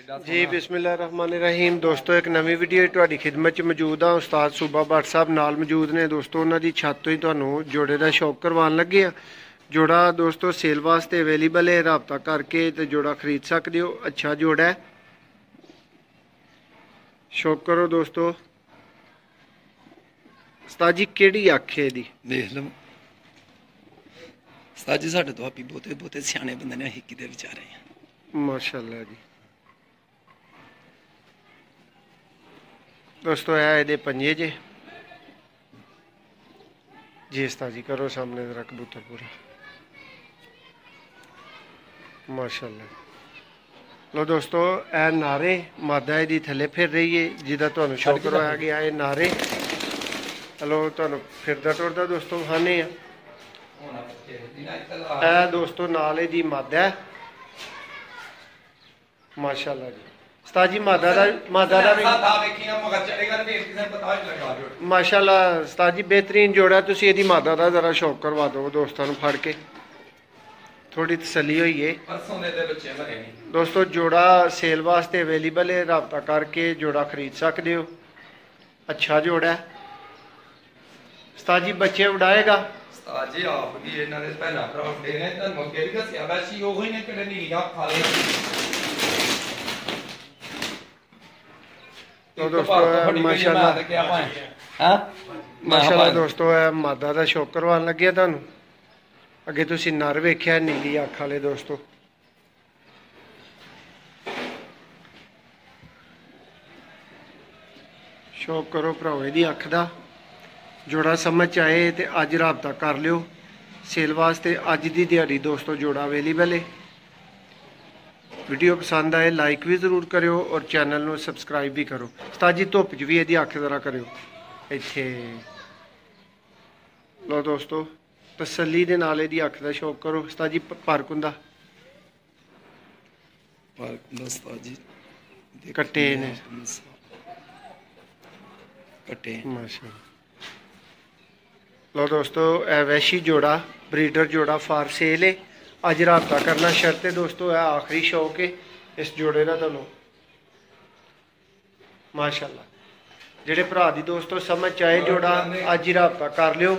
जी बिस्मिल्लाहिर्रहमानिर्रहीम दोस्तों, एक नवी वीडियो तुहाडी खिदमत च मौजूद हाँ। उस्ताद सूबा भट्ट साहब नाल मौजूद ने दोस्तों। उन्हां दी छत तो ही तुहानूं जोड़े का शौक करवान लगे आ। जोड़ा दोस्तों सेल वास्ते अवेलेबल है, राबता करके तो जोड़ा खरीद सकते हो। अच्छा जोड़ा है, शौक करो दोस्तों। उस्ताद जी केड़ी अख है दी? देख लो उस्ताद जी, साडे तो आपी बहुते बहुते सियाने बंदे ने हिक्की दे विचारे माशाअल्लाह जी। दोस्तों है ये पंजे जे जी। उस्ताद जी करो सामने जरा कबूतर पूरा, माशाअल्लाह। लो दोस्तों ए नारे मादा दी थले फिर रही है, जिदा तुहानूं शौक करवाया गया है नारे। चलो तुहानूं फिरदा टुरदा दोस्तों खाने आ दोस्तों। नाले दी मादा है माशाअल्लाह जी। उस्ताद जी मादा दा भी माशाअल्लाह उस्ताद जी बेहतरीन जोड़ा। तुसीं इहदी मादा दा जरा शौक करवा दो दोस्तां नूं फड़ के, थोड़ी तसल्ली होई है दोस्तों। जोड़ा सेल वास्ते अवेलेबल है, राबता करके जोड़ा खरीद सकते हो। अच्छा जोड़ा है उस्ताद जी। बच्चे उड़ाएगा उस्ताद जी आप भी इन्हां दे पहला भरा उठे ने तन्नूं अगे भी दस्सिया वैसी ओही ने किहड़े नीलियां खा ले। तो दोस्तों माशाअल्लाह माशाअल्लाह दोस्तों मादा का शौक करवान लगे तुहानूं। अगे तुसीं नर वेख्या नीली अख वाले दोस्तों। शौक करो भराओ दी अख दा। जोड़ा समझ आए तो अज राबता कर लियो सेल वास्ते। अज दी दिहाड़ी दोस्तों जोड़ा अवेलेबल है। वीडियो पसंद आए लाइक भी जरूर करो और चैनल को सबसक्राइब भी करो। उस्ताद जी धुप च भी यदि अख जरा करो इत्थे। लो दोस्तों तसल्ली दे नाल इहदी अख दा शौक करो। उस्ताद जी पार्क हुंदा उस्ताद जी कट्टे ने कट्टे माशाअल्लाह। लो दोस्तों ए वैशी जोड़ा ब्रीडर जोड़ा फार सेल है। अज राबता करना शर्त है दोस्तों, है आखिरी शौक है इस जोड़े का तुहानूं माशाअल्लाह। जेड़े भरा दी दोस्तों समझ आए जोड़ा अज ही राबता कर लियो।